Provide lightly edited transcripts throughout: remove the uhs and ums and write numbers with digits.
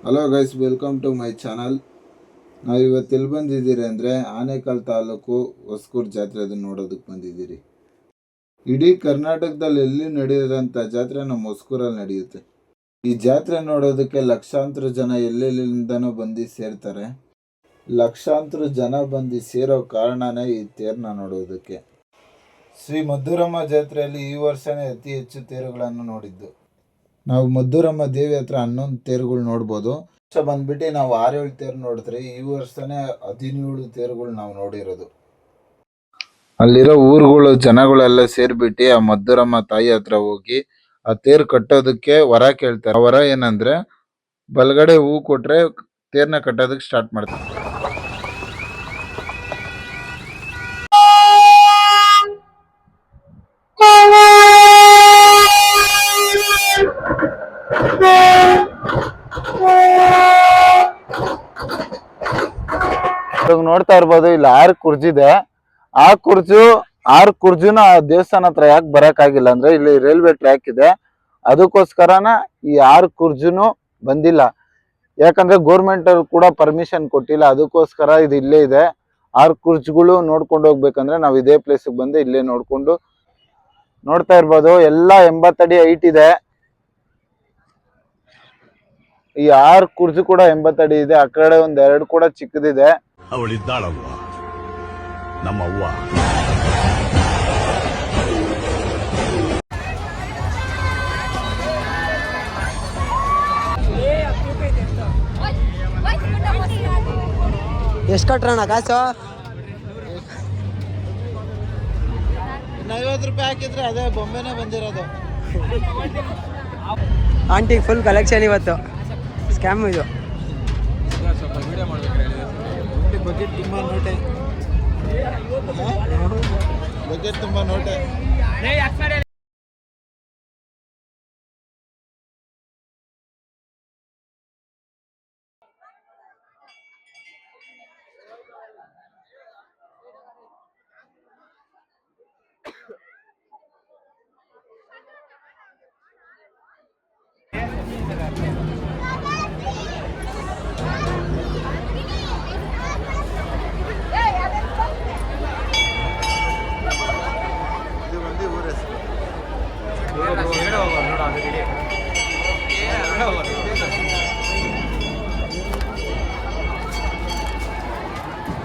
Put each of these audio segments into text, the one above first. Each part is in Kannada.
Hello guys, welcome to my channel. ನಾವಿವತ್ತು ಎಲ್ಲಿ ಬಂದಿದ್ದೀರಿ ಅಂದರೆ ಆನೇಕಲ್ ತಾಲೂಕು ಹೊಸಕೂರು ಜಾತ್ರೆ ಅದನ್ನು ನೋಡೋದಕ್ಕೆ ಬಂದಿದ್ದೀರಿ. ಇಡೀ ಕರ್ನಾಟಕದಲ್ಲಿ ಎಲ್ಲಿ ನಡೆಯೋದಂಥ ಜಾತ್ರೆ ನಮ್ಮ ಹೊಸಕೂರಲ್ಲಿ ನಡೆಯುತ್ತೆ. ಈ ಜಾತ್ರೆ ನೋಡೋದಕ್ಕೆ ಲಕ್ಷಾಂತರ ಜನ ಎಲ್ಲೆಲ್ಲಿಂದನೂ ಬಂದು ಸೇರ್ತಾರೆ. ಲಕ್ಷಾಂತರ ಜನ ಬಂದು ಸೇರೋ ಕಾರಣನೇ ಈ ತೇರನ್ನ ನೋಡೋದಕ್ಕೆ. ಶ್ರೀ ಮದ್ದೂರಮ್ಮ ಜಾತ್ರೆಯಲ್ಲಿ ಈ ವರ್ಷನೇ ಅತಿ ಹೆಚ್ಚು ತೇರುಗಳನ್ನು ನೋಡಿದ್ದು. ನಾವು ಮದ್ದೂರಮ್ಮ ದೇವಿ ಹತ್ರ 11 ತೇರುಗಳು ನೋಡ್ಬೋದು. ವರ್ಷ ಬಂದ್ಬಿಟ್ಟು ನಾವು 6-7 ತೇರು ನೋಡಿದ್ರೆ ಈ ವರ್ಷನೇ 17 ತೇರುಗಳು ನಾವು ನೋಡಿರೋದು. ಅಲ್ಲಿರೋ ಊರುಗಳು ಜನಗಳೆಲ್ಲ ಸೇರ್ಬಿಟ್ಟು ಆ ಮದ್ದೂರಮ್ಮ ತಾಯಿ ಹತ್ರ ಹೋಗಿ ಆ ತೇರು ಕಟ್ಟೋದಕ್ಕೆ ವರ ಕೇಳ್ತಾರೆ. ಆ ವರ ಏನಂದ್ರೆ ಬಲಗಡೆ ಹೂ ಕೊಟ್ರೆ ತೇರ್ನ ಕಟ್ಟೋದಕ್ಕೆ ಸ್ಟಾರ್ಟ್ ಮಾಡ್ತಾರೆ. ನೋಡ್ತಾ ಇರ್ಬೋದು, ಇಲ್ಲಿ 6 ಕುರ್ಜಿದೆ. ಆರು ಕುರ್ಜುನ ದೇವಸ್ಥಾನ ಹತ್ರ ಯಾಕೆ ಬರಕ್ಕಾಗಿಲ್ಲ ಅಂದ್ರೆ ಇಲ್ಲಿ ರೈಲ್ವೆ ಟ್ರ್ಯಾಕ್ ಇದೆ, ಅದಕ್ಕೋಸ್ಕರನ ಈ 6 ಕುರ್ಜುನು ಬಂದಿಲ್ಲ. ಯಾಕಂದ್ರೆ ಗೌರ್ಮೆಂಟ್ ಅವ್ರು ಕೂಡ ಪರ್ಮಿಷನ್ ಕೊಟ್ಟಿಲ್ಲ, ಅದಕ್ಕೋಸ್ಕರ ಇದು ಇಲ್ಲೇ ಇದೆ. 6 ಕುರ್ಜುಗಳು ನೋಡ್ಕೊಂಡು ಹೋಗ್ಬೇಕಂದ್ರೆ ನಾವು ಇದೇ ಪ್ಲೇಸ್ಗೆ ಬಂದು ಇಲ್ಲೇ ನೋಡ್ಕೊಂಡು ನೋಡ್ತಾ ಇರ್ಬೋದು. ಎಲ್ಲ 80 ಅಡಿ ಹೈಟ್ ಇದೆ. ಈ 6 ಕುರ್ಜು ಕೂಡ 80 ಅಡಿ ಇದೆ. ಆ ಕಡೆ 2 ಕೂಡ ಚಿಕ್ಕದಿದೆ. ಅವಳಿದ್ದಾಳವ್ವ, ನಮ್ಮವ್ವ. ಎಷ್ಟು ಕಟ್ರಣ ಕಾಸು? 50 ರೂಪಾಯಿ ಹಾಕಿದ್ರೆ ಅದೇ ಬೊಂಬೆನೇ ಬಂದಿರೋದು. ಆಂಟಿಗೆ ಫುಲ್ ಕಲೆಕ್ಷನ್ ಇವತ್ತು. ಸ್ಕ್ಯಾಮ್ ಇದು. ಬಕೆಟ್ ತುಂಬ ನೋಟೆ, ಬಕೆಟ್ ತುಂಬ ನೋಟೆ.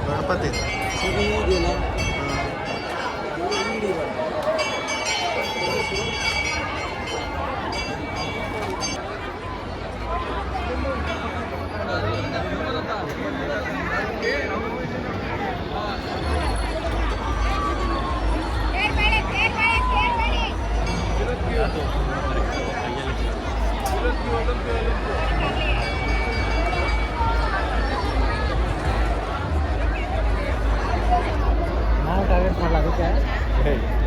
ಗಣಪತಿ ಟಾರ್ಗೆಟ್ ಮಾಡಲ್ಲ ಅದಕ್ಕೆ.